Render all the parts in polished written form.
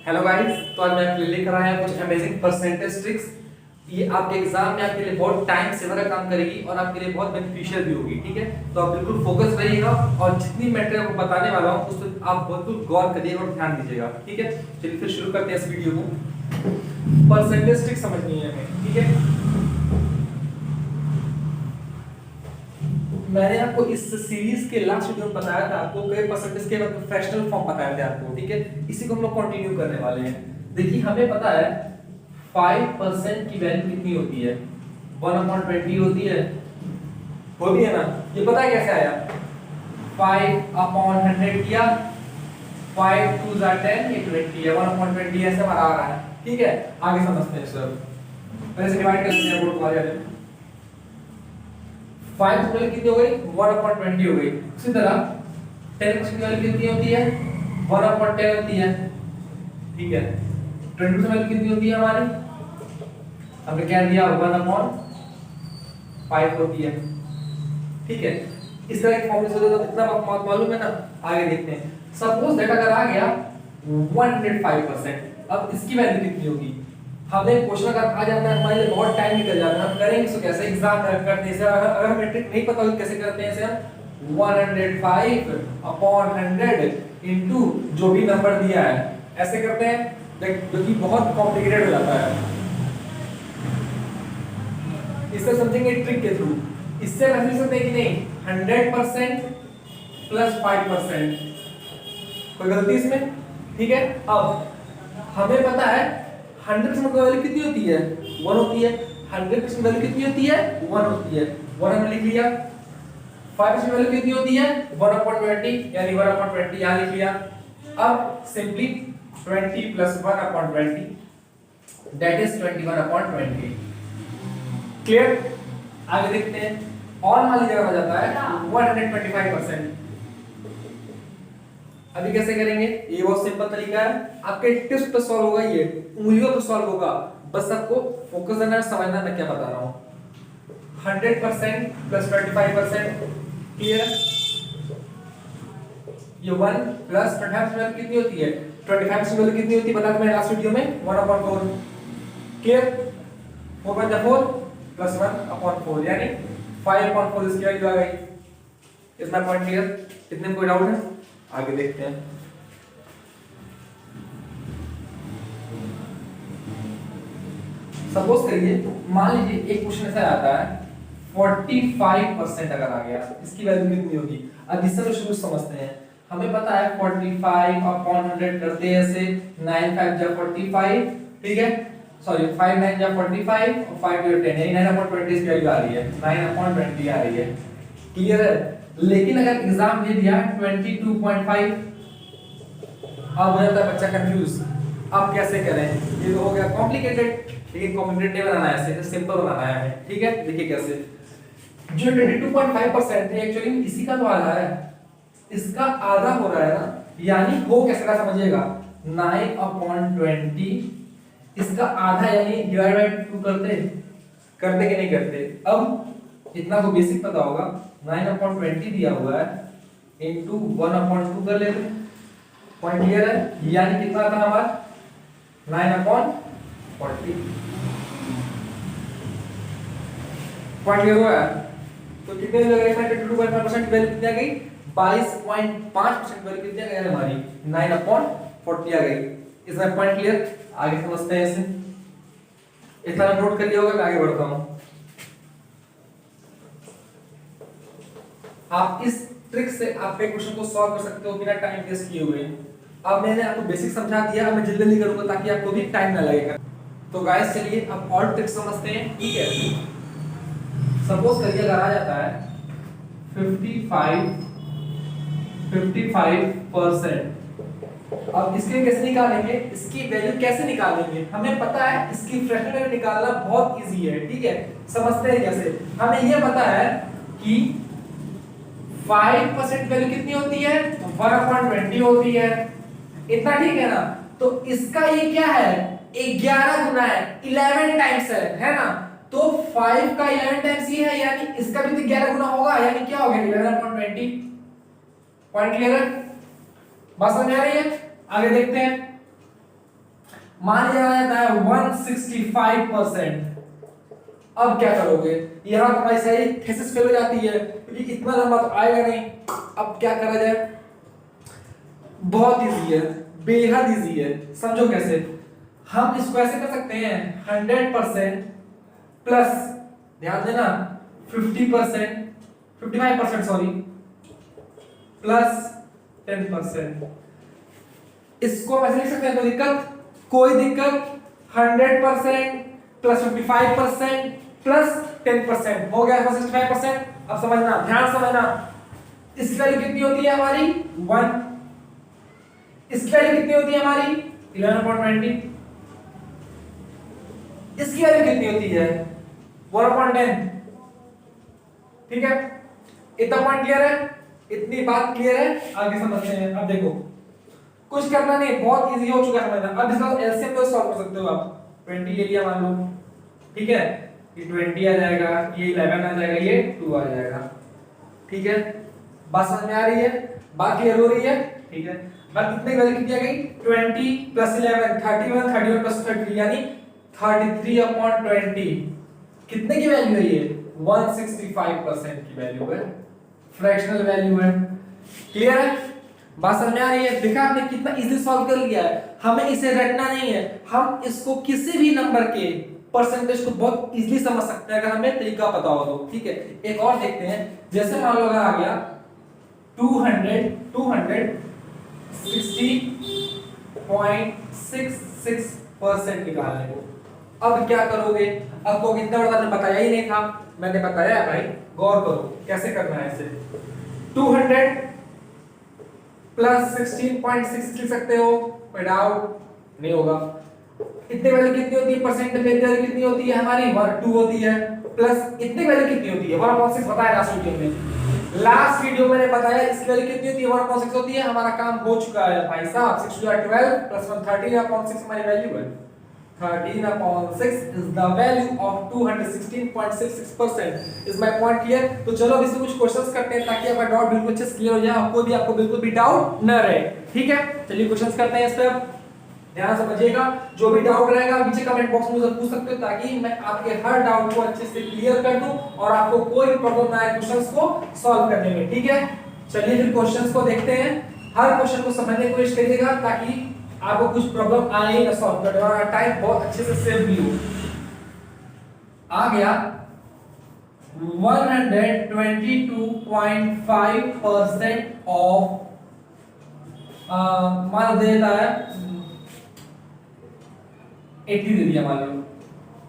Hello guys, तो आज मैं आपके लिए लेकर आया कुछ अमेजिंग परसेंटेज ट्रिक्स। ये आपके एग्जाम में आपके लिए बहुत टाइम सेवर काम करेगी और आपके लिए बहुत बेनिफिशियल भी होगी। ठीक है, तो आप बिल्कुल फोकस रहिएगा और जितनी मैटर आपको बताने वाला हूँ उस पर आप बिल्कुल गौर करिएगा और ध्यान दीजिएगा। ठीक है, चलिए फिर शुरू करते हैं इस वीडियो को। परसेंटेज ट्रिक्स समझनी है हमें। ठीक है, मैंने आपको इस सीरीज के लास्ट वीडियो में बताया था आपको कई परसेंटेज के फ्रैक्शनल फॉर्म बताए थे आपको। ठीक है, इसी को हम लोग कंटिन्यू करने वाले हैं। देखिए, हमें पता है 5% की वैल्यू कितनी होती है? 1/20 होती है ना? ये पता है कैसे आया? 5/100 किया, 5 2 10, ये 20 है, 1/20 ऐसे हमारा आ रहा है। ठीक है, आगे समझते हैं सर। पहले से डिवाइड कर लेते हैं बोर्ड को। आ जाए 5 की वैल्यू कितनी हो गई? 1/20 हो गई। उसी तरह 10% की वैल्यू कितनी होती है? 1/10 होती है। ठीक है, 20% वैल्यू कितनी होती है हमारी? हमने क्या दिया? 1/5 होती है। ठीक है, इस तरह की फॉर्मूले से तो इतना मालूम है ना। आगे देखते हैं। सपोज दैट अगर आ गया 105%, अब इसकी वैल्यू कितनी होगी? हमें क्वेश्चन अगर आ जाता है हमारे लिए बहुत टाइम निकल जाता है। हम करेंगे इसको कैसे? एग्जाम करते हैं अगर हमें ट्रिक नहीं पता होगी कैसे करते हैं इसे हम 105/100 इनटू जो भी नंबर दिया है ऐसे करते हैं, जो कि बहुत कॉम्प्लिकेटेड हो जाता है। इससे समझेंगे ट्रिक के थ्रू। इससे वैसे सकते हैं कि नहीं 100% प्लस 5%, कोई गलती इसमें? ठीक है, अब हमें पता है 100% की वैल्यू कितनी होती है? 1 होती है। 100% वैल्यू कितनी होती है? 1 होती है। 1 हमने लिख लिया। 5% वैल्यू कितनी होती है? 1/20, यानी 1/20 यहां लिख लिया। अब simply 20 plus 1/20 that is 21/20। Clear? आगे देखते हैं। और मान लीजिए अगर आ जाता है 125%, अभी कैसे करेंगे? ये बहुत सिंपल तरीका है। आपके टिप्स पे सॉल्व होगा, ये उंगलियों पे सॉल्व होगा। बस आपको फोकस करना है, समझना मैं क्या बता रहा हूं। 100% प्लस 25%, क्लियर? ये 1 प्लस 25% कितनी होती है? 25% वैल्यू कितनी होती है बता मैंने लास्ट वीडियो में? 1/4। क्लियर? 4/4 प्लस 1/4 यानी 5/4 इसकी वैल्यू आ गई। इतना पॉइंट क्लियर? कितने में कोई डाउट है? आगे देखते हैं। सपोज करिए, मान लीजिए एक क्वेश्चन ऐसा आता है 45% अगर आ गया, इसकी वैल्यू कितनी होगी? अब इससे तो शुरू समझते हैं। हमें पता है 45/100 करते हैं ऐसे 9 5 जा 45। ठीक है, सॉरी 5 9 जा 45 और 5 2 10, यानी 9/20 की वैल्यू आ रही है, 9/20 आ रही है। क्लियर है? लेकिन अगर एग्जाम दे दिया 22.5, अब हो जाता है बच्चा कंफ्यूज। अब कैसे करें? ये तो हो गया कॉम्प्लिकेटेड, लेकिन कॉम्प्लिकेटेड नहीं बनाना है, इसे सिंपल बनाना है हमें। ठीक है, देखिए कैसे। जो 22.5% है एक्चुअली इसी का तो आधा है, इसका आधा हो रहा है ना, यानी हो कैसे रहा समझिएगा। 9/20 इसका आधा यानी डिवाइड बाय 2 करते करते कि नहीं करते? अब इतना को बेसिक पता होगा, 9/20 दिया हुआ है इनटू 1/2 कर लेते हैं। पॉइंट क्लियर है? यानी कितना था हमारा? 9/40। पॉइंट क्लियर हुआ? तो कितने लग रहे हैं? 22.5% वैल्यू कितनी आ गई? 22.5% वैल्यू कितनी आ गई हमारी? 9/40 आ गई। इसमें पॉइंट क्लियर? आगे समझते हैं इसे। इतना नोट कर लिया होगा, मैं आगे बढ़ता हूं। आप इस ट्रिक से आपके क्वेश्चन को सॉल्व कर सकते हो बिना टाइम वेस्ट किए हुए। अब मैंने आपको बेसिक समझा दिया, अब मैं जल्दी जल्दी करूंगा ताकि आपको भी टाइम ना लगेगा। तो गाइस चलिए अब और ट्रिक समझते हैं। ठीक है, सपोज करिए अगर आ जाता है 55%, अब इसके कैसे निकालेंगे? इसकी वैल्यू कैसे निकालेंगे? हमें पता है इसकी फ्रैक्शन वैल्यू निकालना बहुत इजी है। ठीक है, समझते हैं कैसे। हमें यह पता है कि 5% वैल्यू कितनी होती है? 1/20 होती है। इतना ठीक है ना? तो इसका ये क्या है? 11 गुना है, 11 टाइम्स है ना? तो 5 का 11 टाइम्स ये है, यानी इसका भी तो 11 गुना होगा, यानी क्या हो गया? 11/20। पॉइंट क्लियर है? बात समझ आ रही है? आगे देखते हैं। मान लिया जाता है 165%। अब क्या करोगे, यहां तुम्हारी सही थीसिस फेल हो जाती है क्योंकि इतना लंबा तो आएगा नहीं। अब क्या करा जाए, बहुत इजी है, बेहद इजी है, समझो कैसे। हम इसको ऐसे कर सकते हैं 100% प्लस, ध्यान देना 50%, 55% सॉरी, प्लस 10%। इसको ऐसे लिख सकते हैं, कोई दिक्कत? कोई दिक्कत। 100% प्लस 55% प्लस 10% हो गया 65%। अब समझना, ध्यान समझना, इसकी वैल्यू कितनी होती है हमारी 1, इसकी वैल्यू कितनी होती है हमारी 11/20, इसकी वैल्यू कितनी होती है 1/10। ठीक है, इतना पॉइंट क्लियर है, इतनी बात क्लियर है, आगे समझते हैं। अब देखो कुछ करना नहीं, बहुत इजी हो चुका है समझना। अब इसका एलसीएम तो सॉल्व कर सकते हो आप। 20 ले लिया मान लो, ठीक है, ये 20 आ जाएगा, ये 11 आ जाएगा, ये 2 आ जाएगा। ठीक है, बात समझ में आ रही है, बात क्लियर हो रही है? ठीक है, बात कितने वैल्यू कितनी आ गई 20 प्लस 11 31, 31 प्लस 30 यानी 33/20। कितने की वैल्यू है ये 165% की वैल्यू है, फ्रैक्शनल वैल्यू है। क्लियर है, बात समझ में आ रही है? देखा आपने कितना इजीली सॉल्व कर लिया है। हमें इसे रटना नहीं है, हम इसको किसी भी नंबर के परसेंटेज को बहुत इजीली समझ सकते हैं अगर हमें तरीका पता हो तो। ठीक है, एक और देखते हैं, जैसे मान लो अगर आ गया 260.66% निकालने को। अब क्या करोगे, अब को कितना बड़ा आपने बताया ही नहीं था, मैंने बताया है भाई, गौर करो कैसे करना है इसे। 200 प्लस 16.6 लिख सकते हो, कोई डाउट नहीं होगा। इतने वैल्यू कितनी होती है परसेंट में, वैल्यू कितनी होती है हमारी 2 होती है, प्लस इतनी वैल्यू कितनी होती है 1/6 बताया लास्ट वीडियो में। लास्ट वीडियो मैंने बताया इसकी वैल्यू कितनी होती है 1/6 होती है। हमारा काम हो चुका है भाई साहब, 6 to 12 प्लस 1 13/6 हमारी वैल्यू है। 13/6 is the value of 216.66%। is my point clear? तो चलो अभी से कुछ क्वेश्चंस करते हैं ताकि आपका डाउट बिल्कुल अच्छे से क्लियर हो जाए, आपको बिल्कुल भी डाउट न रहे। ठीक है, चलिए क्वेश्चंस करते हैं इस पे। अब ध्यान समझिएगा, जो भी डाउट रहेगा नीचे कमेंट बॉक्स में मुझे पूछ सकते हो ताकि मैं आपके हर डाउट को अच्छे से क्लियर कर दूं और आपको कोई प्रॉब्लम ना आए क्वेश्चंस को सॉल्व करने में। ठीक है, चलिए फिर क्वेश्चंस को देखते हैं। हर क्वेश्चन को समझने की कोशिश करिएगा ताकि आपको कुछ प्रॉब्लम आए ही ना सॉल्व करने में, और टाइम बहुत अच्छे से सेव भी हो। आ गया 122.5% ऑफ मान देता है 80 दे दिया मान लो।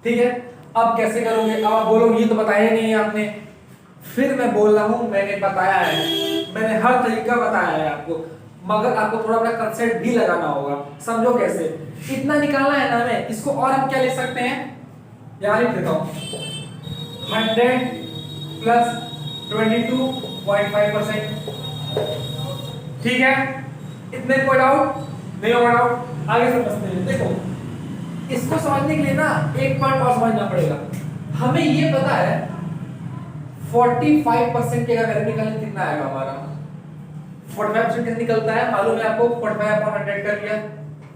ठीक है, अब कैसे करोगे, अब आप बोलोगे ये तो बताया नहीं है आपने। फिर मैं बोल रहा हूं मैंने बताया है, मैंने हर तरीका बताया है आपको, मगर आपको थोड़ा अपना कंसेप्ट भी लगाना होगा। समझो कैसे, इतना निकालना है ना हमें, इसको और हम क्या लिख सकते हैं, यहां लिख देता हूं 100 प्लस 22.5%। ठीक है, इतने कोई डाउट नहीं होगा? डाउट आगे समझते हैं। देखो इसको समझने के लिए ना एक पॉइंट और समझना पड़ेगा। हमें ये पता है 45% के अगर निकालें कितना आएगा हमारा, 45% कितना निकलता है मालूम है आपको, 45/100 कर लिया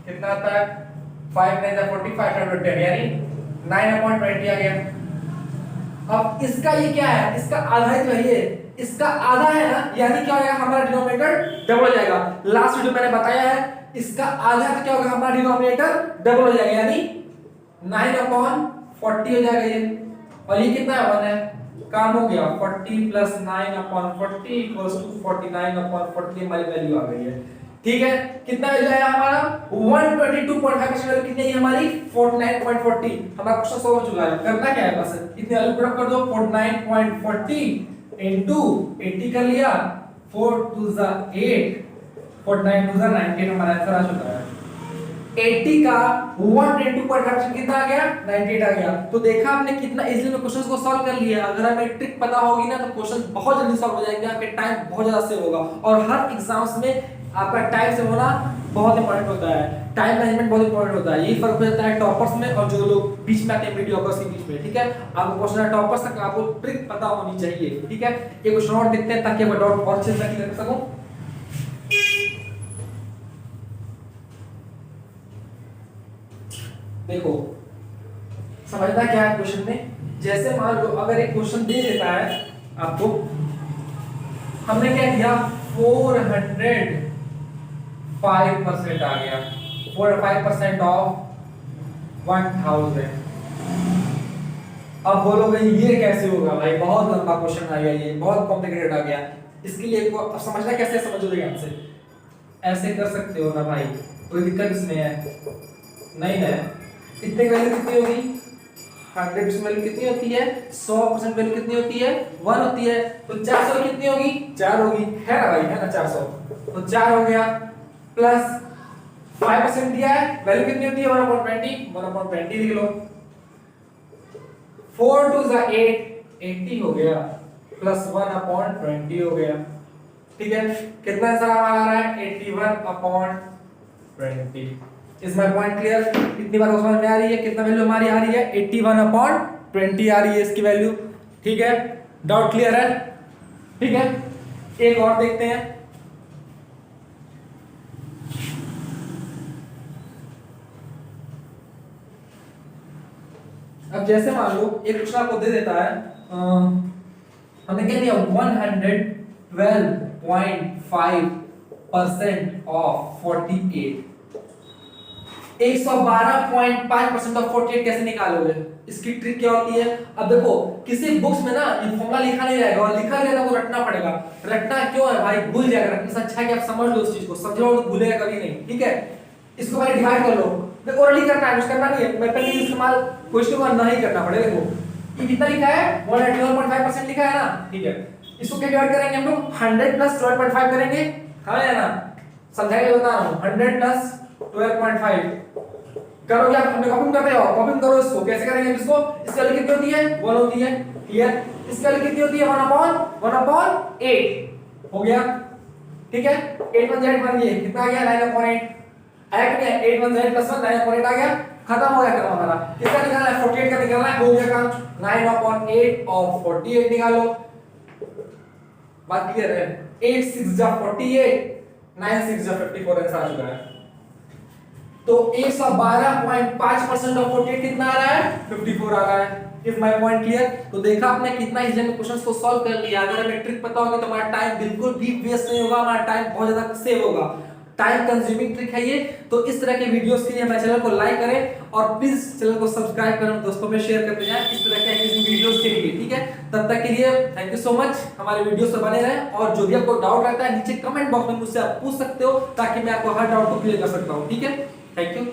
कितना आता है 5 9 45 10 यानी 9/20 आ गया। अब इसका ये क्या है, इसका आधा ही तो है, इसका आधा है ना, यानी क्या होगा हमारा डिनोमिनेटर डबल हो जाएगा। लास्ट वीडियो मैंने बताया है इसका आधा तो क्या होगा हमारा डिनोमिनेटर डबल हो जाएगा, यानी 9/40 हो जाएगा ये। और ये कितना है 1 है, काम हो गया 40 प्लस 9/40 इक्वल्स टू 49/40 हमारी वैल्यू आ गई है। ठीक है, कितना मिल जाएगा हमारा 122.5% वैल्यू कितनी है हमारी 49.40। हमारा क्वेश्चन सॉल्व हो चुका है। करना क्या है, बस इतनी वैल्यू पुट कर दो 49.40 इनटू 80 कर लिया, 4 2 8 49 2 98 हमारा आंसर आ चुका है। 80 का 122.5% कितना आ गया 98 आ गया। तो देखा आपने कितना इजीली में क्वेश्चंस को सॉल्व कर लिया। अगर हमें ट्रिक पता होगी ना तो क्वेश्चन बहुत जल्दी सॉल्व हो जाएंगे, आपके टाइम बहुत ज्यादा सेव होगा। और हर एग्जाम्स में आपका टाइम सेव होना बहुत इंपॉर्टेंट होता है, टाइम मैनेजमेंट बहुत इंपॉर्टेंट होता है। यही फर्क हो जाता है टॉपर्स में और जो लोग बीच में आते हैं मीडियोकर्स के बीच में। ठीक है, आपको क्वेश्चन टॉपर्स तक आपको ट्रिक पता होनी चाहिए। ठीक है, ये क्वेश्चन और देखते हैं ताकि आपका डाउट और अच्छे से क्लियर कर सकूं। देखो समझना क्या है क्वेश्चन में, जैसे मान लो अगर एक क्वेश्चन दे देता है आपको, हमने क्या दिया 405% आ गया, 405% ऑफ 1000। अब बोलोगे ये कैसे होगा भाई, बहुत लंबा क्वेश्चन आ गया, ये बहुत कॉम्प्लिकेटेड आ गया। इसके लिए को अब समझना कैसे, समझो ध्यान से, ऐसे कर सकते हो ना भाई, कोई दिक्कत इसमें है नहीं है। इतने वैल्यू कितनी होगी, 100% वैल्यू कितनी होती है, 100% वैल्यू कितनी होती है, 1 होती है। तो 400 कितनी होगी, 4 होगी, है ना भाई, है ना 400। तो 4 हो गया प्लस 5% दिया है, वैल्यू कितनी होती है 1/20, 1/20 लिख लो। 4 2 8, 80 हो गया प्लस 1/20 हो गया। ठीक है, कितना आंसर आ रहा है 81/20। Is my point clear? कितनी बार समझ में आ रही है, कितना वैल्यू हमारी आ रही है 81/20 आ रही है इसकी वैल्यू। ठीक है, डाउट क्लियर है? ठीक है, एक और देखते हैं। अब जैसे मान लो एक क्वेश्चन आपको दे देता है, हमने क्या दिया 112.5% ऑफ 48, 112.5% ऑफ 48 कैसे निकालोगे? इसकी ट्रिक क्या होती है? अब देखो किसी बुक्स में ना ये फॉर्मूला लिखा नहीं रहेगा, और लिखा रहेगा वो रटना पड़ेगा। रटना क्यों है भाई, भूल जाएगा, रटने से अच्छा है कि आप समझ लो उस चीज को, समझो तो भूलेगा कभी नहीं। ठीक है, इसको पहले डिवाइड कर लो, देखो ओरली करना है, कुछ करना नहीं है, मेथड का इस्तेमाल क्वेश्चन को नहीं करना पड़ेगा। देखो ये कितना लिखा है 112.5% लिखा है ना। ठीक है, इसको क्या डिवाइड करेंगे हम लोग, 100 प्लस 12.5 करेंगे, हाँ या ना? समझाइए, बता रहा हूं 100 प्लस 12.5 करो, क्या हमने कॉपी करते हो, कॉपी करो इसको। कैसे करेंगे इसको, इसकी वैल्यू कितनी होती है 1 होती है, क्लियर? इसकी वैल्यू कितनी होती है 1/8 हो गया। ठीक है, 8 1 Z बन गया, कितना आ गया 9/8 आया, क्या 8 1 Z प्लस 1 9/8 आ गया, खत्म हो गया काम हमारा। कितना निकालना है 48 का निकालना है, हो गया काम 9/8 और 48 निकालो। बात क्लियर है? 8 6 जा 48, 9 6 जा 54 आंसर आ चुका है। तो 112.5% ऑफ 48 कितना आ रहा है 54 आ रहा है। Is my point clear? तो देखा आपने कितना इजी में क्वेश्चंस को सॉल्व कर लिया। अगर हमें ट्रिक पता होगी तो हमारा टाइम बिल्कुल भी वेस्ट नहीं होगा, हमारा टाइम बहुत ज्यादा सेव होगा। टाइम कंज्यूमिंग ट्रिक है ये। तो इस तरह के वीडियोस के लिए हमारे चैनल को लाइक करें और प्लीज चैनल को सब्सक्राइब करें, दोस्तों में शेयर करते जाएं इस तरह के वीडियोस के लिए। ठीक है, तब तक के लिए थैंक यू सो मच, हमारे वीडियोस पर बने रहें। और जो भी आपको डाउट रहता है नीचे कमेंट बॉक्स में मुझसे आप पूछ सकते हो, ताकि मैं आपको हर डाउट को क्लियर कर सकता हूं। ठीक है, थैंक यू।